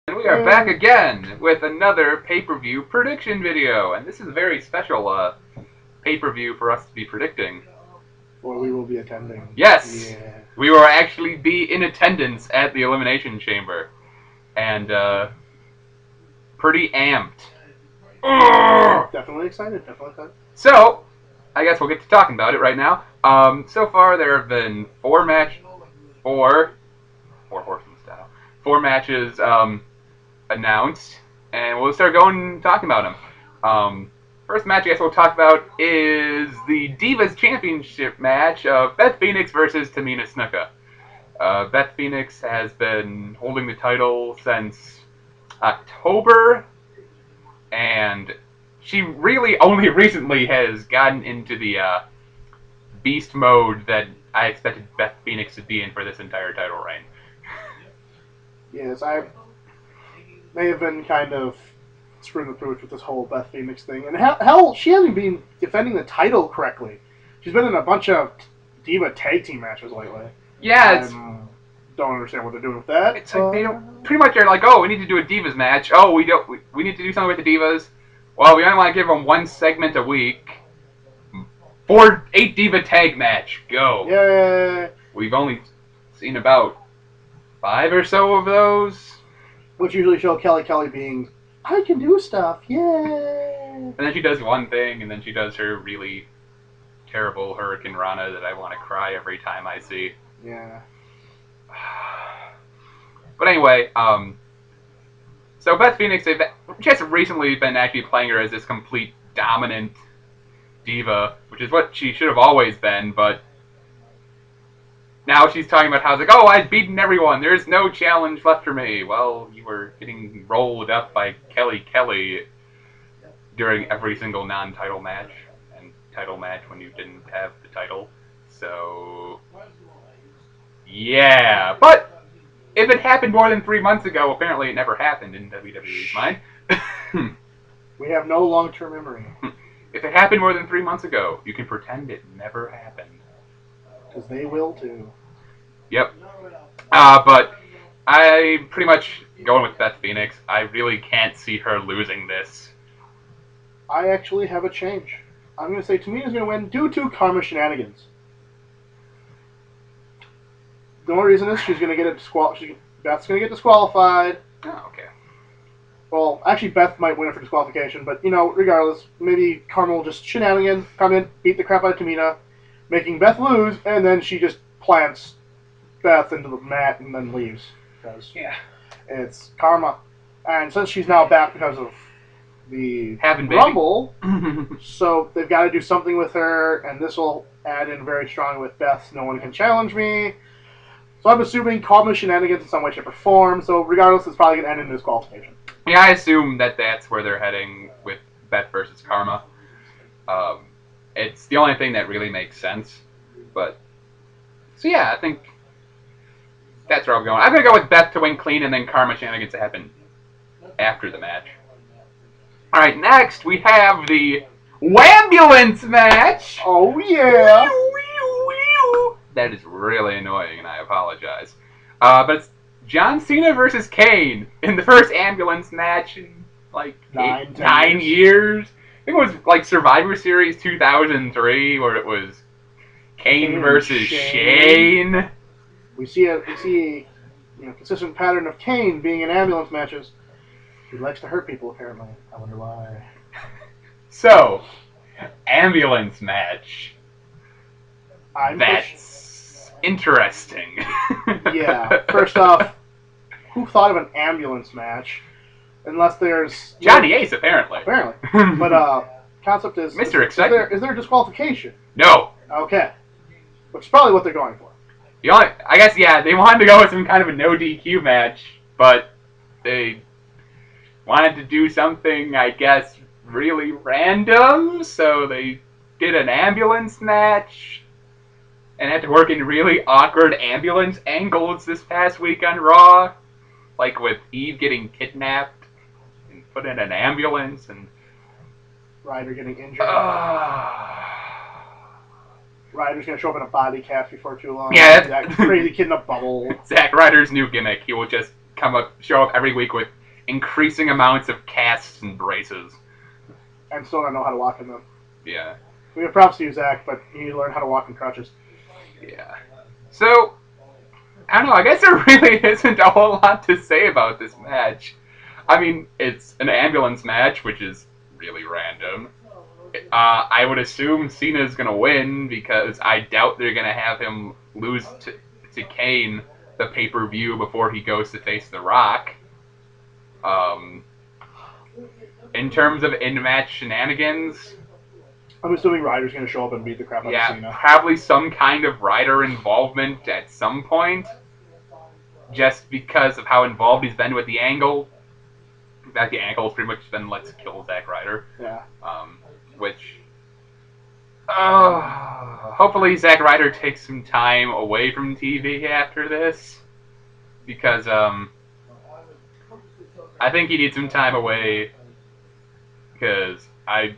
And we are back again with another pay-per-view prediction video, and this is a very special pay-per-view for us to be predicting. Or we will be attending. Yes, Yeah. we will actually be in attendance at the Elimination Chamber, and pretty amped. Definitely excited. So, I guess we'll get to talking about it right now. So far there have been four horsemen style, four matches announced, and we'll start talking about them. First match I guess we'll talk about is the Divas Championship match of Beth Phoenix versus Tamina Snuka. Beth Phoenix has been holding the title since October, and she really only recently has gotten into the beast mode that I expected Beth Phoenix to be in for this entire title reign. Yes, I may have been kind of screwing the pooch with this whole Beth Phoenix thing. And hell, she hasn't been defending the title correctly. She's been in a bunch of Diva tag team matches lately. Yeah, don't understand what they're doing with that. It's like they don't pretty much are like, oh, we need to do a Divas match. Oh, we need to do something with the Divas. Well, we only want to give them one segment a week. 8 Diva tag match. Go. Yeah. We've only seen about 5 or so of those. Which usually show Kelly being, I can do stuff, yeah. And then she does one thing, and then she does her really terrible Hurricane Rana that I want to cry every time I see. Yeah. But anyway, so Beth Phoenix, she has recently been actually playing her as this complete dominant diva, which is what she should have always been, but now she's talking about how it's like, oh, I've beaten everyone, there's no challenge left for me. Well, you were getting rolled up by Kelly during every single non-title match, and title match when you didn't have the title. So, yeah, but if it happened more than 3 months ago, apparently it never happened in WWE's mind. We have no long-term memory. If it happened more than 3 months ago, you can pretend it never happened. Because they will too. Yep. But I'm pretty much going with Beth Phoenix. I really can't see her losing this. I actually have a change. I'm going to say Tamina's going to win due to karma shenanigans. The only reason is she's going to get Beth's going to get disqualified. Oh, okay. Well, actually, Beth might win it for disqualification, but, regardless, maybe Karma will just shenanigan, come in, beat the crap out of Tamina, making Beth lose, and then she just plants Beth into the mat and then leaves. Because it's Karma. And since she's now back because of the Rumble, so they've got to do something with her, and this will add in very strongly with Beth, no one can challenge me. So I'm assuming Karma shenanigans in some way, shape, or form, so regardless, it's probably going to end in disqualification. Yeah, I assume that's where they're heading with Beth versus Karma. It's the only thing that really makes sense. But, so yeah, I think that's where I'm going. I'm going to go with Beth to win clean and then Karma shenanigans to happen after the match. Alright, next we have the Wambulance match! Oh, yeah! That is really annoying, and I apologize. But it's John Cena versus Kane in the first ambulance match in, like, 9 years. I think it was, like, Survivor Series 2003, where it was Kane versus Shane. We see a consistent pattern of Kane being in ambulance matches. He likes to hurt people, apparently. I wonder why. So, ambulance match. That's interesting. Yeah. First off, who thought of an ambulance match? Unless there's Johnny Ace, apparently. But concept is Mr. Excitement. Is there a disqualification? No. Okay. Which is probably what they're going for. I guess they wanted to go with some kind of a no DQ match, but they wanted to do something, I guess, really random, so they did an ambulance match and had to work in really awkward ambulance angles this past week on Raw, like with Eve getting kidnapped and put in an ambulance and Ryder getting injured. Ryder's gonna show up in a body cast before too long. Yeah, that crazy kid in a bubble. Zack Ryder's new gimmick. He will just show up every week with increasing amounts of casts and braces. And still don't know how to walk in them. Yeah. We have props to you, Zach, but you need to learn how to walk in crutches. Yeah. So, I don't know, I guess there really isn't a whole lot to say about this match. I mean, it's an ambulance match, which is really random. I would assume Cena's going to win because I doubt they're going to have him lose to Kane the pay-per-view before he goes to face The Rock. In terms of in-match shenanigans, I'm assuming Ryder's going to show up and beat the crap out of Cena. probably some kind of Ryder involvement at some point, just because of how involved he's been with the Angle. In fact, the Angle has pretty much been let's kill Zack Ryder. Yeah. Which, hopefully Zack Ryder takes some time away from TV after this, because I think he needs some time away, because I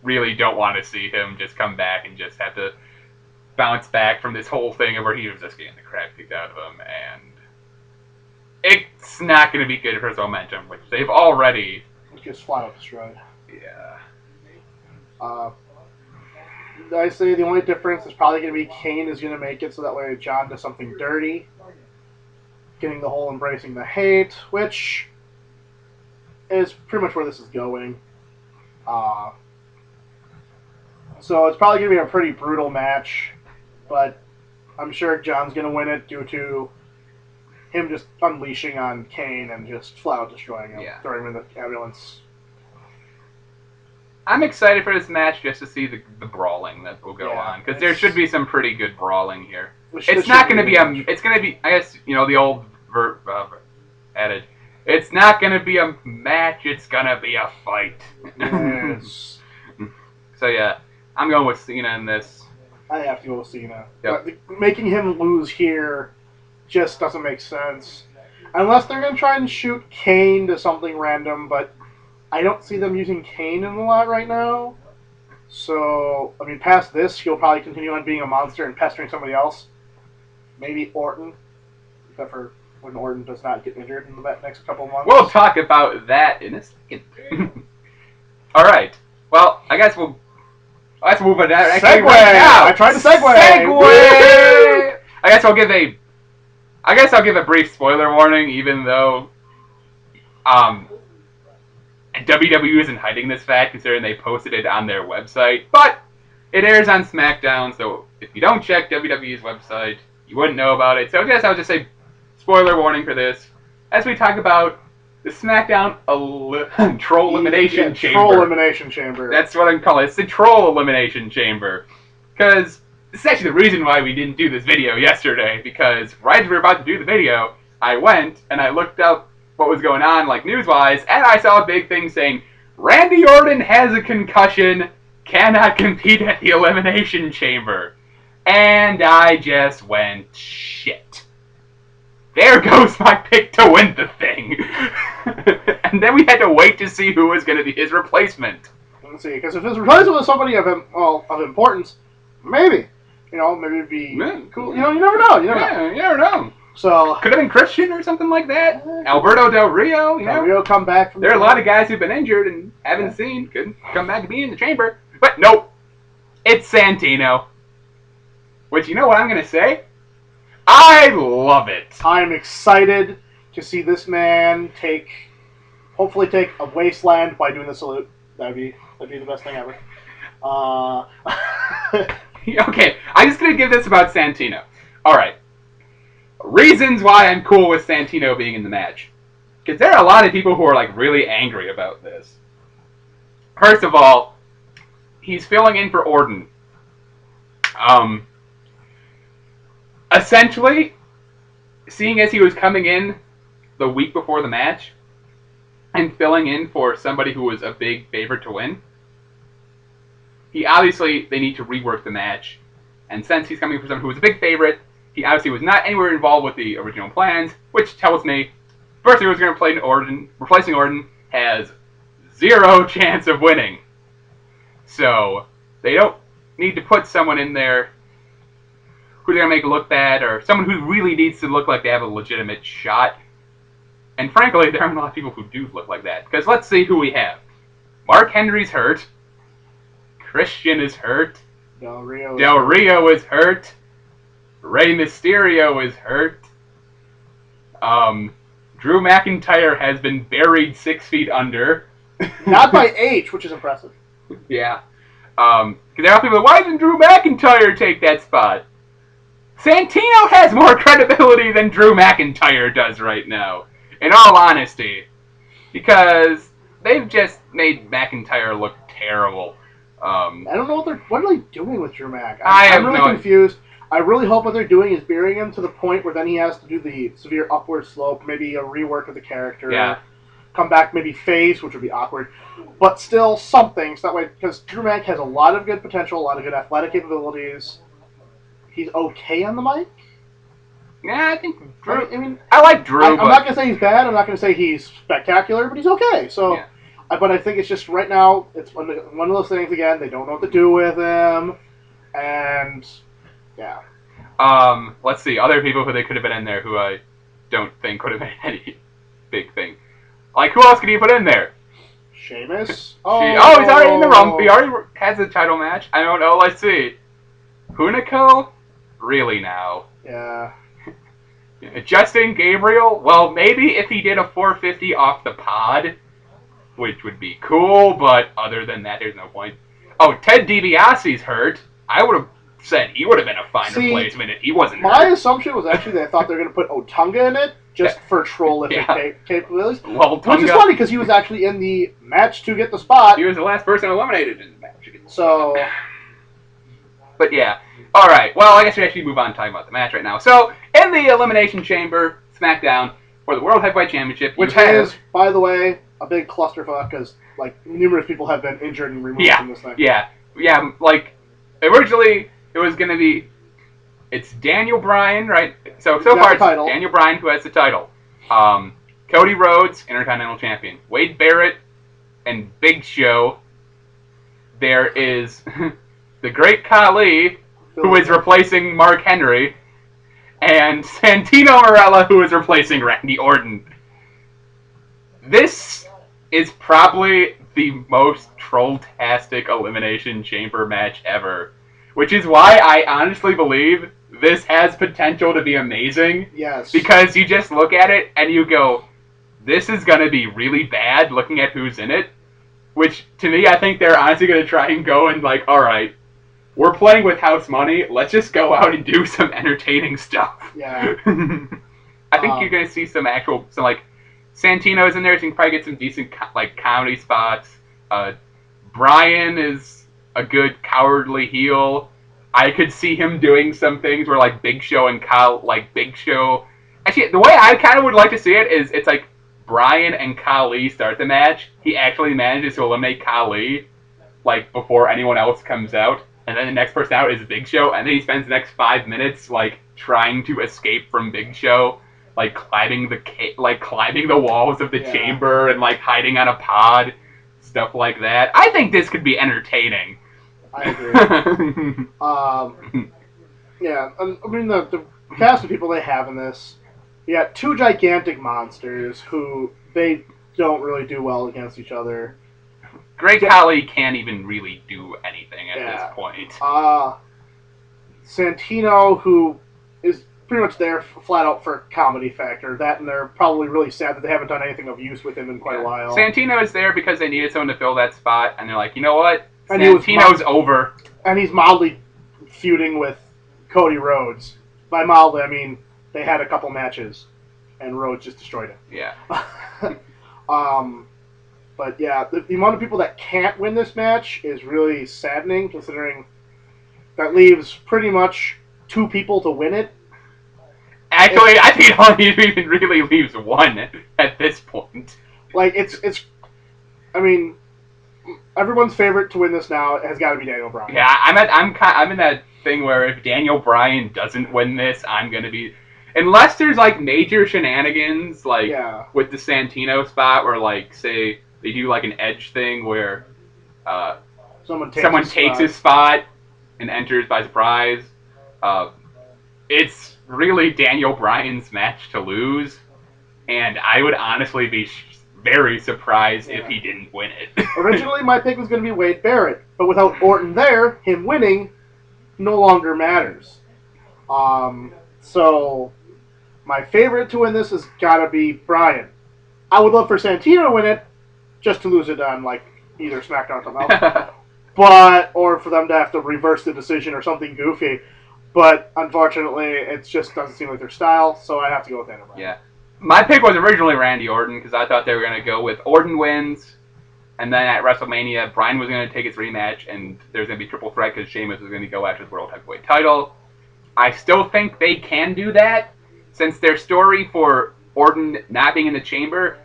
really don't want to see him just come back and just have to bounce back from this whole thing where he was just getting the crap kicked out of him, and it's not going to be good for his momentum, which they've already just flat out destroyed. Yeah. I say the only difference is probably going to be Kane is going to make it so that way John does something dirty, getting the whole embracing the hate, which is pretty much where this is going. So it's probably going to be a pretty brutal match, but I'm sure John's going to win it due to him just unleashing on Kane and just flat out destroying him, throwing him in the ambulance. I'm excited for this match just to see the brawling that will go on, because there should be some pretty good brawling here. It's not going to be it's going to be, I guess, the old adage. It's not going to be a match. It's going to be a fight. Yes. So yeah, I'm going with Cena in this. I have to go with Cena. Yep. Making him lose here just doesn't make sense, unless they're going to try and shoot Kane to something random, but I don't see them using Kane in a lot right now. So, I mean, past this, he'll probably continue on being a monster and pestering somebody else. Maybe Orton, except for when Orton does not get injured in the next couple of months. We'll talk about that in a second. All right. Well, I guess let's move on. Segue! Right now. I tried to segue! Segue! I guess I'll give a brief spoiler warning, even though WWE isn't hiding this fact, considering they posted it on their website. But it airs on SmackDown, so if you don't check WWE's website, you wouldn't know about it. So I guess I'll just say spoiler warning for this, as we talk about the SmackDown Troll Elimination Chamber. Troll Elimination Chamber. That's what I'm calling it. It's the Troll Elimination Chamber. Because this is actually the reason why we didn't do this video yesterday, because right as we were about to do the video, I went and I looked up what was going on, like news-wise, and I saw a big thing saying, Randy Orton has a concussion, cannot compete at the Elimination Chamber. And I just went, shit. There goes my pick to win the thing. And then we had to wait to see who was going to be his replacement. Let's see, because if his replacement was somebody of importance, maybe. Maybe it'd be cool. You never know. You never know. So could have been Christian or something like that. Alberto Del Rio, Del Rio come back from there are a lot of guys who've been injured and haven't seen, could come back and be in the chamber. But nope. It's Santino. Which, you know what I'm going to say? I love it. I'm excited to see this man hopefully take a wasteland by doing the salute. That'd be the best thing ever. Okay, I'm just going to give this about Santino. Alright. Reasons why I'm cool with Santino being in the match. Because there are a lot of people who are really angry about this. First of all, he's filling in for Orton. Essentially, seeing as he was coming in the week before the match and filling in for somebody who was a big favorite to win, they need to rework the match. And since he's coming for someone who was a big favorite, he obviously was not anywhere involved with the original plans, which tells me, first he was going to play Orton, replacing Orton has 0 chance of winning. So, they don't need to put someone in there who they're going to make look bad, or someone who really needs to look like they have a legitimate shot. And frankly, there aren't a lot of people who do look like that. Because let's see who we have. Mark Henry's hurt. Christian is hurt. Del Rio. Del Rio is hurt. Rey Mysterio is hurt. Drew McIntyre has been buried 6 feet under. Not by age, which is impressive. Yeah. Because there are people, why didn't Drew McIntyre take that spot? Santino has more credibility than Drew McIntyre does right now. In all honesty. Because they've just made McIntyre look terrible. I don't know what are they doing with Drew Mac? I'm really confused. I really hope what they're doing is burying him to the point where then he has to do the severe upward slope, maybe a rework of the character. Yeah. Come back maybe face, which would be awkward. But still something. So that way, because Drew Mac has a lot of good potential, a lot of good athletic capabilities. He's okay on the mic. Yeah, I think Drew. I mean, I like Drew. I'm not going to say he's bad. I'm not going to say he's spectacular, but he's okay. So, yeah. But I think it's just right now, it's one of those things again, they don't know what to do with him. And, yeah. Let's see. Other people who they could have been in there who I don't think would have been any big thing. Like, who else could you put in there? Sheamus? He's already in the Rumble. He already has a title match. I don't know. Let's see. Hunico? Really now? Yeah. Justin Gabriel? Well, maybe if he did a 450 off the pod, which would be cool, but other than that, there's no point. Oh, Ted DiBiase's hurt. I would have said he would have been a fine replacement if he wasn't hurt. My assumption was actually they thought they were going to put Otunga in it just for troll-ific capabilities. Well, which is funny because he was actually in the match to get the spot. He was the last person eliminated in the match. So... But yeah. Alright, well, I guess we actually move on to talking about the match right now. So, in the Elimination Chamber, SmackDown, for the World Heavyweight Championship, which is, by the way, a big clusterfuck because, like, numerous people have been injured and removed from this thing. Yeah, like, originally, it was going to be, it's Daniel Bryan, right? So far, it's Daniel Bryan who has the title. Cody Rhodes, Intercontinental Champion. Wade Barrett and Big Show. There is the Great Khali, who is replacing Mark Henry, and Santino Marella, who is replacing Randy Orton. This is probably the most troll-tastic Elimination Chamber match ever, which is why I honestly believe this has potential to be amazing. Yes. Because you just look at it and you go, this is going to be really bad looking at who's in it, which to me I think they're honestly going to try and go and like, alright, we're playing with house money. Let's just go out and do some entertaining stuff. Yeah. I think you're gonna see some like Santino's in there. So you can probably get some decent like comedy spots. Brian is a good cowardly heel. I could see him doing some things where like Big Show and Big Show. Actually, the way I kind of would like to see it is it's like Brian and Khali start the match. He actually manages to eliminate Khali like before anyone else comes out. And then the next person out is Big Show, and then he spends the next 5 minutes like trying to escape from Big Show, like climbing the walls of the chamber and like hiding on a pod, stuff like that. I think this could be entertaining. I agree. Yeah, I mean the cast of people they have in this, you got two gigantic monsters who they don't really do well against each other. Great Khali can't even really do anything at this point. Santino, who is pretty much there flat out for comedy factor. That, and they're probably really sad that they haven't done anything of use with him in quite a while. Santino is there because they needed someone to fill that spot, and they're like, you know what? Santino's over. And he's mildly feuding with Cody Rhodes. By mildly, I mean they had a couple matches, and Rhodes just destroyed him. Yeah. But yeah, the amount of people that can't win this match is really saddening, considering that leaves pretty much 2 people to win it. Actually, I think it only even really leaves 1 at this point. Like I mean, everyone's favorite to win this now has got to be Daniel Bryan. Yeah, I'm in that thing where if Daniel Bryan doesn't win this, I'm gonna be. Unless there's like major shenanigans, like with the Santino spot, where like say. They do like an edge thing where someone takes his spot and enters by surprise. It's really Daniel Bryan's match to lose. and I would honestly be very surprised if he didn't win it. Originally, my pick was going to be Wade Barrett, but without Orton there, him winning no longer matters. So my favorite to win this has got to be Bryan. I would love for Santino to win it, just to lose it on like either SmackDown or something else. Or for them to have to reverse the decision or something goofy. But unfortunately, it just doesn't seem like their style, so I have to go with Daniel Bryan. Yeah. My pick was originally Randy Orton because I thought they were going to go with Orton wins, and then at WrestleMania, Bryan was going to take his rematch, and there's going to be triple threat because Sheamus was going to go after the World Heavyweight title. I still think they can do that, since their story for Orton not being in the chamber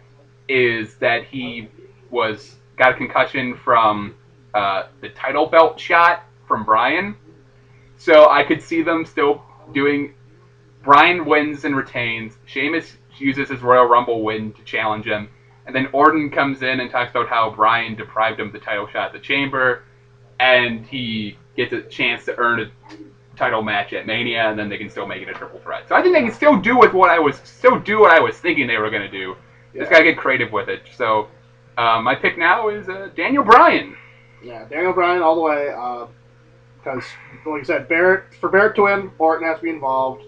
is that he got a concussion from the title belt shot from Bryan. So I could see them still doing Bryan wins and retains. Sheamus uses his Royal Rumble win to challenge him. And then Orton comes in and talks about how Bryan deprived him of the title shot at the Chamber. And he gets a chance to earn a title match at Mania, and then they can still make it a triple threat. So I think they can still do what I was thinking they were going to do. Just got to get creative with it. So my pick now is Daniel Bryan. Yeah, Daniel Bryan all the way. Because, like you said, for Barrett to win, Orton has to be involved.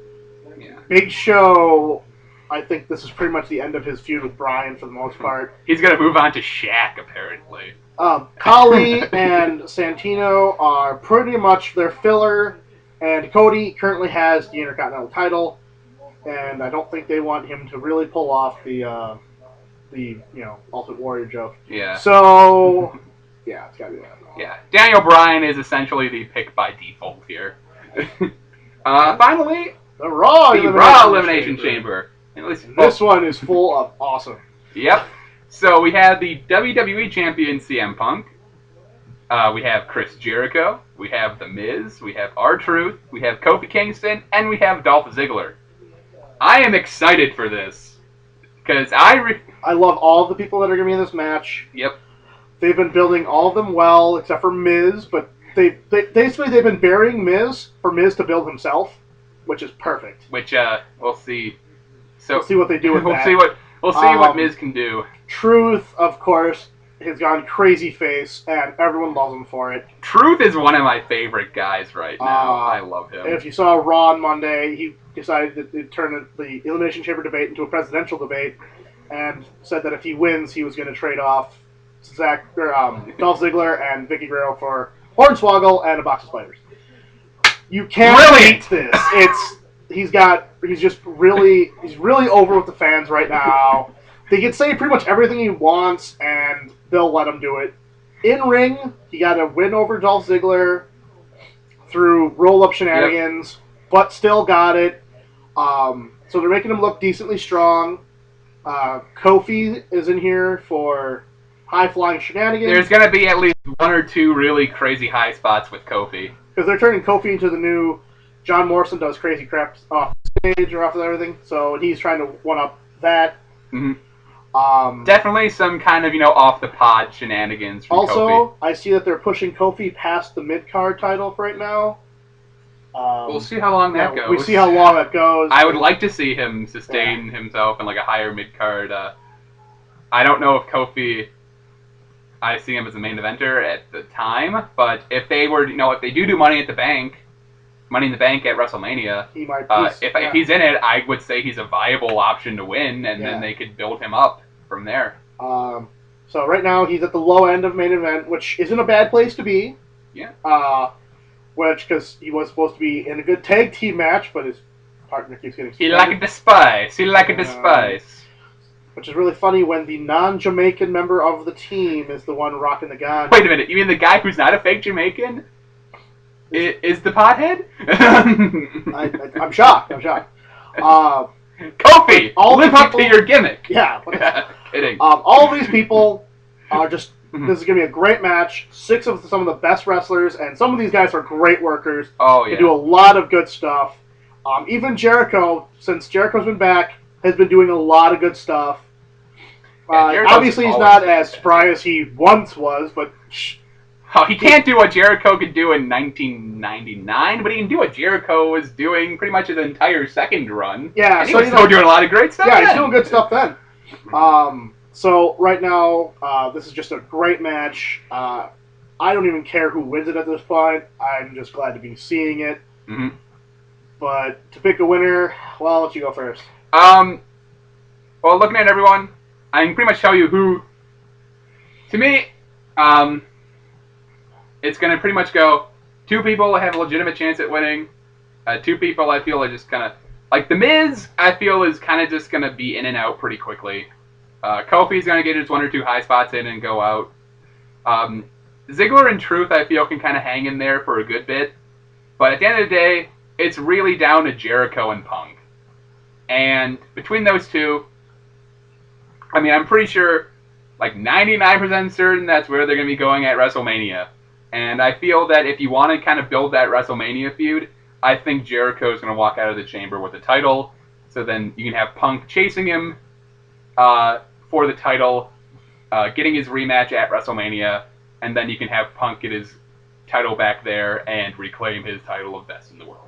Yeah. Big Show, I think this is pretty much the end of his feud with Bryan for the most part. He's going to move on to Shaq, apparently. Khali and Santino are pretty much their filler, and Cody currently has the Intercontinental title, and I don't think they want him to really pull off the Ultimate Warrior joke. Yeah. So, yeah, it's got to be that. Yeah, Daniel Bryan is essentially the pick by default here. Finally, the Raw Elimination Chamber. This one is full of awesome. Yep. So we have the WWE Champion CM Punk. We have Chris Jericho. We have The Miz. We have R-Truth. We have Kofi Kingston. And we have Dolph Ziggler. I am excited for this. Because I love all the people that are going to be in this match. Yep. They've been building all of them well, except for Miz, but they've been burying Miz for Miz to build himself, which is perfect. Which we'll see. So we'll see what they do with that. We'll see what Miz can do. Truth, of course, has gone crazy face, and everyone loves him for it. Truth is one of my favorite guys right now. I love him. And if you saw Raw on Monday, he decided to turn the Elimination Chamber debate into a presidential debate, and said that if he wins, he was going to trade off Dolph Ziggler and Vicky Guerrero for Hornswoggle and a box of spiders. You can't beat this. He's really over with the fans right now. They can say pretty much everything he wants, and they'll let him do it. In ring, he got a win over Dolph Ziggler through roll-up shenanigans, but still got it. So they're making him look decently strong. Kofi is in here for high-flying shenanigans. There's going to be at least one or two really crazy high spots with Kofi. Because they're turning Kofi into the new John Morrison does crazy crap off stage or off of everything. So he's trying to one-up that. Mm-hmm. Definitely some kind of, off-the-pod shenanigans from also, Kofi. I see that they're pushing Kofi past the mid-card title right now. We'll see how long that goes. We see how long that goes. I would like to see him sustain himself in like a higher mid-card. I don't know if Kofi... I see him as a main eventer at the time, but if they were, if they do Money in the Bank at WrestleMania, he might if he's in it, I would say he's a viable option to win, and then they could build him up from there. So right now he's at the low end of main event, which isn't a bad place to be. Yeah. Because he was supposed to be in a good tag team match, but his partner keeps getting suspended. He liked the spice. Which is really funny when the non-Jamaican member of the team is the one rocking the gun. Wait a minute, you mean the guy who's not a fake Jamaican is the pothead? I'm shocked. Kofi, live up to your gimmick. Yeah. Kidding. All of these people are just... This is going to be a great match. 6 of some of the best wrestlers, and some of these guys are great workers. Oh, yeah. They do a lot of good stuff. Even Jericho, since Jericho's been back, has been doing a lot of good stuff. Obviously, he's not as spry as he once was, but Oh, he can't do what Jericho could do in 1999, but he can do what Jericho was doing pretty much his entire second run. Yeah, and he was still doing a lot of great stuff. Yeah, then. he's doing good stuff then. So right now, this is just a great match. I don't even care who wins it at this point. I'm just glad to be seeing it. Mm-hmm. But to pick a winner, well, I'll let you go first. Well, looking at everyone, I can pretty much tell you who. To me, it's going to pretty much go. Two people have a legitimate chance at winning. Two people I feel are just kind of like The Miz. I feel is kind of just going to be in and out pretty quickly. Kofi's going to get his one or two high spots in and go out. Ziggler and Truth I feel can kind of hang in there for a good bit, but at the end of the day, it's really down to Jericho and Punk. And between those two, I mean, I'm pretty sure, like 99% certain that's where they're going to be going at WrestleMania. And I feel that if you want to kind of build that WrestleMania feud, I think Jericho is going to walk out of the chamber with the title. So then you can have Punk chasing him for the title, getting his rematch at WrestleMania, and then you can have Punk get his title back there and reclaim his title of best in the world.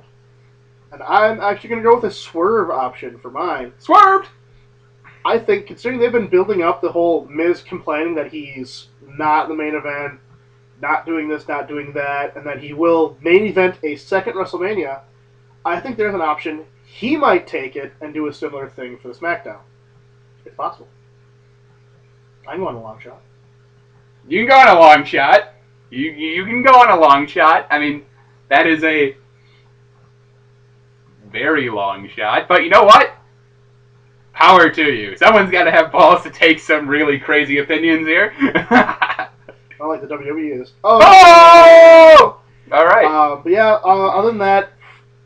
And I'm actually going to go with a swerve option for mine. Swerved! I think, considering they've been building up the whole Miz complaining that he's not in the main event, not doing this, not doing that, and that he will main event a second WrestleMania, I think there's an option. He might take it and do a similar thing for the SmackDown. It's possible. I'm going a long shot. You can go on a long shot. You can go on a long shot. I mean, that is a very long shot. But you know what? Power to you. Someone's got to have balls to take some really crazy opinions here. Not like the WWE is. Oh! All right. But yeah, other than that,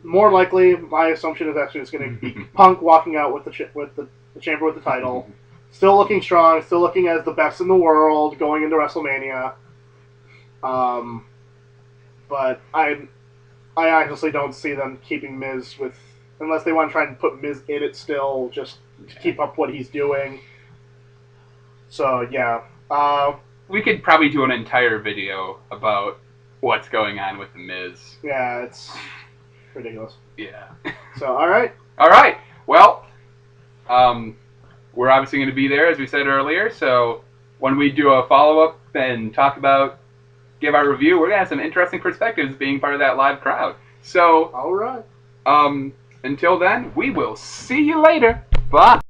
more likely, my assumption is actually it's going to be Punk walking out with the chamber with the title. Still looking strong, still looking as the best in the world going into WrestleMania. But I honestly don't see them keeping Miz with, unless they want to try and put Miz in it still, just to keep up what he's doing. So yeah, we could probably do an entire video about what's going on with the Miz. Yeah, it's ridiculous. Yeah. So all right. Well, we're obviously going to be there, as we said earlier, so when we do a follow-up and give our review, we're going to have some interesting perspectives being part of that live crowd. So, all right. Until then, we will see you later. Bye.